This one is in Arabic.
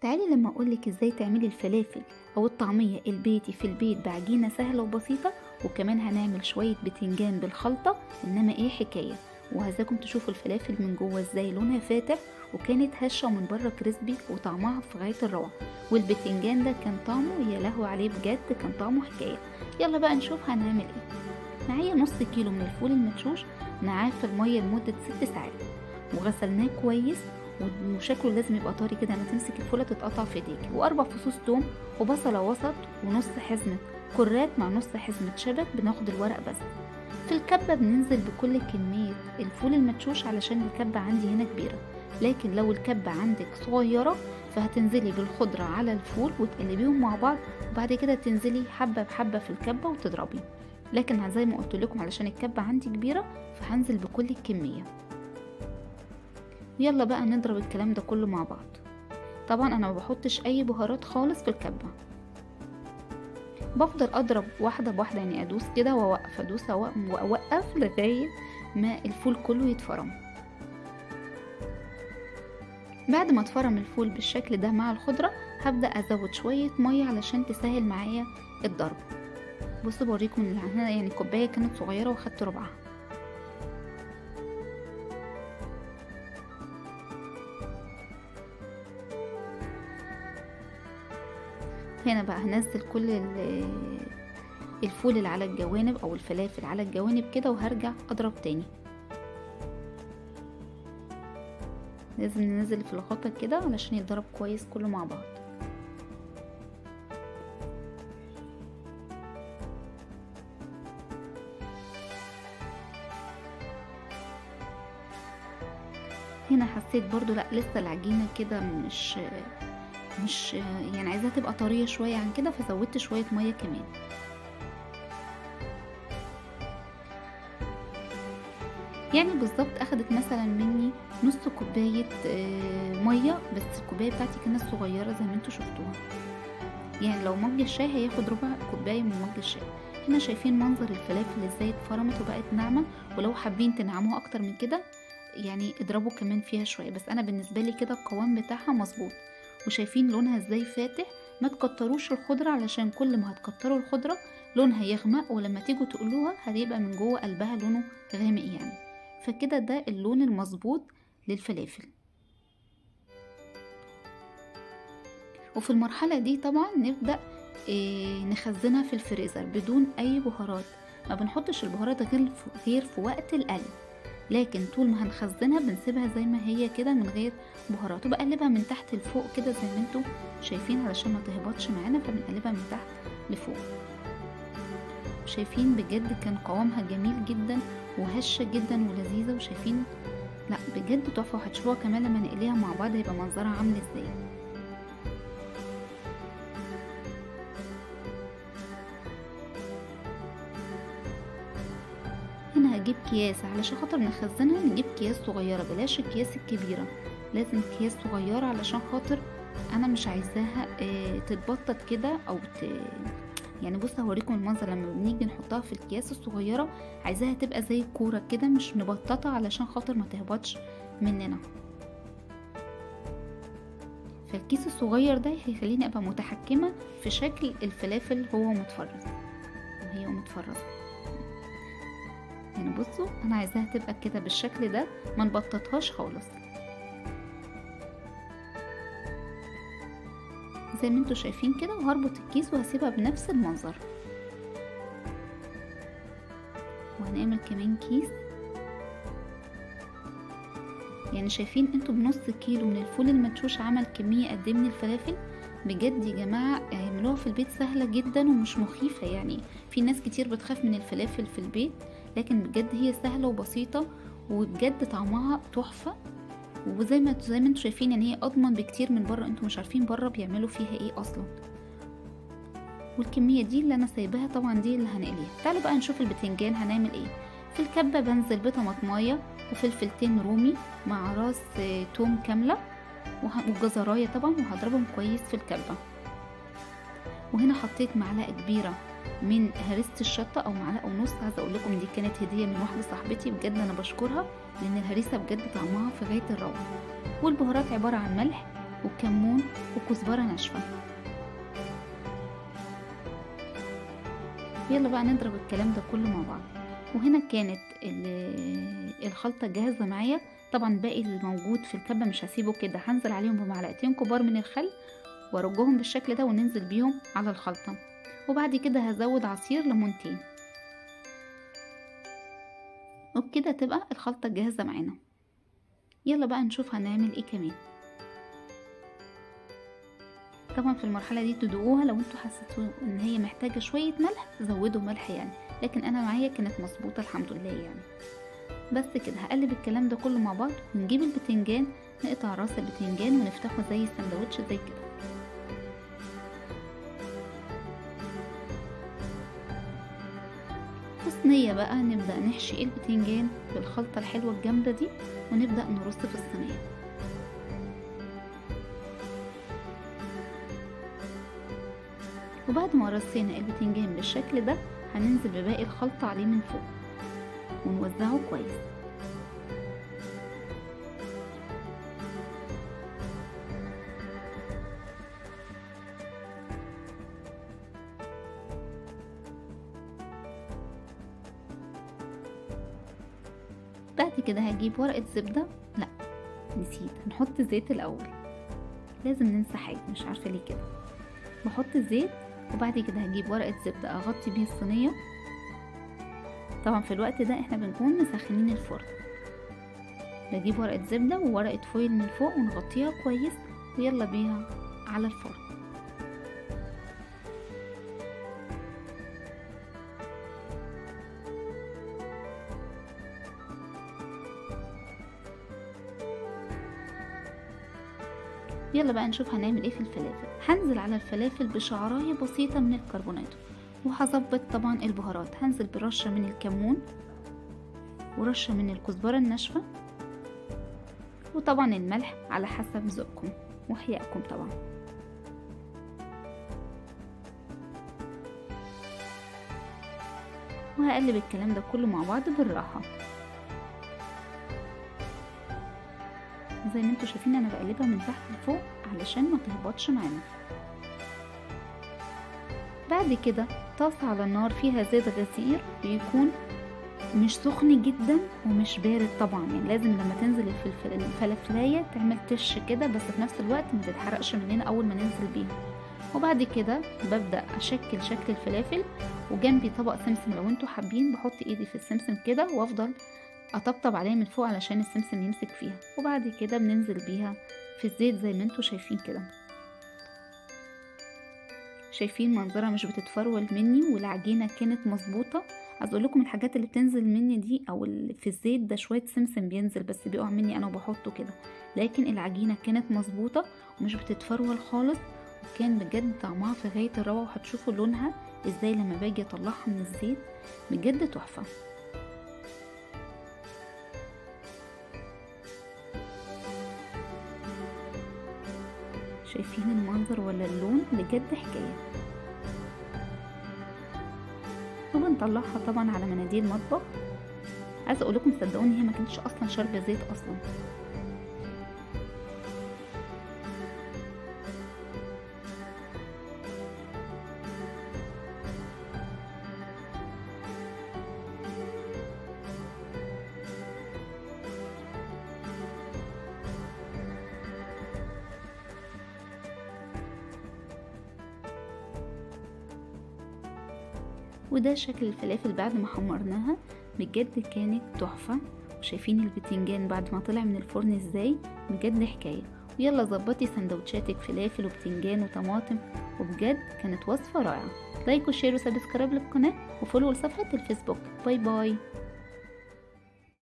تعالي لما اقولك ازاي تعملي الفلافل او الطعمية البيتي في البيت بعجينة سهلة وبسيطة، وكمان هنعمل شوية بتنجان بالخلطة. انما ايه حكاية، وعايزاكم تشوفوا الفلافل من جوه ازاي لونها فاتح وكانت هشة ومن بره كريسبي وطعمها في غاية الروعة. والبتنجان ده كان طعمه يا لهو عليه بجد، كان طعمه حكاية. يلا بقى نشوف هنعمل ايه. معايا نص كيلو من الفول المدشوش، نقعاه في المية لمدة 6 ساعات وغسلناه كويس، وشكله لازم يبقى طري كده، ما تمسك الفولة تتقطع في ايديك. واربع فصوص توم وبصلة وسط ونص حزمة كرات مع نص حزمة شبت. بناخد الورق بس. في الكبة بننزل بكل كمية الفول المدشوش علشان الكبة عندي هنا كبيرة، لكن لو الكبة عندك صغيرة فهتنزلي بالخضرة على الفول وتقلبيهم مع بعض، وبعد كده تنزلي حبة بحبة في الكبة وتضربي. لكن زي ما قلت لكم علشان الكبة عندي كبيرة فهنزل بكل الكمية. يلا بقى نضرب الكلام ده كله مع بعض. طبعا انا ما بحطش اي بهارات خالص في الكبة، بفضل اضرب واحدة بواحدة، يعني ادوس كده واوقف، ادوس واوقف لغاية ما الفول كله يتفرم. بعد ما اتفرم الفول بالشكل ده مع الخضرة هبدأ ازود شوية مية علشان تسهل معايا الضرب. بصوا بوريكم اللي هنا، يعني كوباية كانت صغيرة واخدت ربعها. هنا بقى هنزل كل الفول اللي على الجوانب او الفلافل على الجوانب كده، وهرجع اضرب تاني. لازم ننزل في الغطا كده علشان يتضرب كويس كله مع بعض. هنا حسيت برضو لا لسه العجينة كده مش يعني عايزاها تبقى طرية شوية عن كده، فزودت شوية مية كمان. يعني بالظبط اخدت مثلا مني نص كوباية مية، بس الكوباية بتاعتي كانت صغيرة زي ما انتوا شفتوها. يعني لو مج الشاي هياخد ربع كوباية من مج الشاي. هنا شايفين منظر الفلافل ازاي اتفرمت وبقت ناعمة، ولو حابين تنعموها اكتر من كده يعني اضربوا كمان فيها شوية، بس انا بالنسبة لي كده القوام بتاعها مظبوط. وشايفين لونها ازاي فاتح. ما تكتروش الخضرة علشان كل ما هتكتروا الخضرة لونها يغمق، ولما تيجوا تقلوها هيبقى من جوه قلبها لونه غامق يعني. فكده ده اللون المظبوط للفلافل. وفي المرحلة دي طبعا نبدأ نخزنها في الفريزر بدون اي بهارات. ما بنحطش البهارات غير في وقت القلي، لكن طول ما هنخزنها بنسيبها زي ما هي كده من غير بهارات، وبقلبها من تحت لفوق كده زي ما انتوا شايفين علشان ما تهبطش معانا، فبنقلبها من تحت لفوق. شايفين بجد كان قوامها جميل جدا وهشة جدا ولذيذة، وشايفين لا بجد تحفة. وهتشوفوها كمان لما نقليها مع بعض هيبقى منظرها عامل ازاي. هنا هجيب اكياس علشان خاطر نخزنها، نجيب اكياس صغيرة بلاش الاكياس الكبيرة، لازم اكياس صغيرة علشان خاطر انا مش عايزاها تتبطط كده او يعني بصوا هوريكم المنظر لما بنيجي نحطها في الاكياس الصغيرة، عايزاها تبقى زي الكورة كده مش مبططة علشان خاطر ما تهبطش مننا. فالكيس الصغير ده هيخليني ابقى متحكمة في شكل الفلافل هو متفرز وهي متفرزة. يعني بصوا انا عايزاها تبقى كده بالشكل ده، ما نبططهاش خالص زي ما انتوا شايفين كده. وهربط الكيس وهسيبها بنفس المنظر. وهنعمل كمان كيس. يعني شايفين انتوا بنص كيلو من الفول المدشوش عمل كمية قد ايه من الفلافل. بجد يا جماعة اعملوها في البيت سهلة جدا ومش مخيفة. يعني في ناس كتير بتخاف من الفلافل في البيت، لكن بجد هي سهلة وبسيطة وبجد طعمها تحفة. وزي ما انتوا شايفين يعني هي اضمن بكتير من بره، انتوا مش عارفين بره بيعملوا فيها ايه اصلا. والكمية دي اللي انا سايباها طبعا دي اللي هنقليها. تعالوا بقى نشوف البتنجان هنعمل ايه. في الكبة بنزل بطماطمايه وفلفلتين رومي مع راس توم كاملة وجزراية طبعا، وهضربهم كويس في الكبة. وهنا حطيت معلقة كبيرة من هريسة الشطة او معلقة ونص. عايزة اقول لكم دي كانت هدية من واحدة صاحبتي، بجد انا بشكرها لان الهريسة بجد طعمها في غاية الروعة. والبهارات عبارة عن ملح وكمون وكزبرة ناشفة. يلا بقى نضرب الكلام ده كله مع بعض. وهنا كانت الخلطة جاهزة معايا. طبعا باقي الموجود في الكبة مش هسيبه كده، هنزل عليهم بمعلقتين كبار من الخل وارجهم بالشكل ده وننزل بيهم على الخلطة. وبعد كده هزود عصير ليمونتين، وبكده تبقى الخلطة جاهزة معانا. يلا بقى نشوف هنعمل ايه كمان. طبعا في المرحلة دي تدوقوها، لو انتوا حسيتوا ان هي محتاجة شوية ملح زودوا ملح يعني، لكن انا معايا كانت مظبوطة الحمد لله يعني. بس كده هقلب الكلام ده كله مع بعض ونجيب البتنجان، نقطع راس البتنجان ونفتحه زي السندوتش زي كده. في صينية بقى نبدأ نحشي البتنجان بالخلطة الحلوة الجامدة دي ونبدأ نرص في الصينية. وبعد ما رصينا البتنجان بالشكل ده هننزل بباقي الخلطة عليه من فوق ونوزعه كويس. بعد كده هجيب ورقة زبدة، لا نسيت، هنحط زيت الأول، لازم ننسى حاجة مش عارفة ليه كده. بحط الزيت وبعد كده هجيب ورقة زبدة اغطي بيه الصينية. طبعا في الوقت ده احنا بنكون مسخنين الفرن. بجيب ورقة زبدة وورقة فويل من فوق ونغطيها كويس ويلا بيها على الفرن. يلا بقى نشوف هنعمل ايه في الفلافل. هنزل على الفلافل بشعراية بسيطة من الكربونات، وهظبط طبعا البهارات. هنزل برشة من الكمون ورشة من الكزبرة الناشفة، وطبعا الملح على حسب ذوقكم وحيائكم طبعا. وهقلب الكلام ده كله مع بعض بالراحة زي ما انتوا شايفين. انا بقلبها من تحت لفوق علشان ما تهبطش معانا. بعد كده طاسة على النار فيها زيت غزير، بيكون مش سخن جدا ومش بارد طبعا، يعني لازم لما تنزل الفلافلاية تعمل تش كده، بس في نفس الوقت ما تتحرقش مننا اول ما ننزل بيها. وبعد كده ببدأ اشكل شكل الفلافل، وجنبي طبق سمسم لو انتوا حابين. بحط ايدي في السمسم كده وافضل اطبطب عليها من فوق علشان السمسم يمسك فيها، وبعد كده بننزل بيها في الزيت زي ما انتوا شايفين كده. شايفين منظرها مش بتتفرول مني، والعجينة كانت مظبوطة. عايز اقول لكم الحاجات اللي بتنزل مني دي او اللي في الزيت ده شوية سمسم بينزل بس بيقع مني انا وبحطه كده، لكن العجينة كانت مظبوطة ومش بتتفرول خالص، وكان بجد طعمها في غاية الروعة. وهتشوفوا لونها ازاي لما باجي اطلعها من الزيت، بجد تحفة. شايفين المنظر ولا اللون؟ بجد حكاية. وبنطلعها طبعا على مناديل مطبخ. عايزه اقول لكم صدقوني هي ما كانتش اصلا شاربه زيت اصلا. وده شكل الفلافل بعد ما حمرناها، بجد كانت تحفة. وشايفين البتنجان بعد ما طلع من الفرن ازاي، بجد حكاية. ويلا ظبطي سندوتشاتك فلافل وبتنجان وطماطم، وبجد كانت وصفة رائعة. لايك وشير وسبسكرايب للقناة وفولو لصفحة الفيسبوك. باي باي.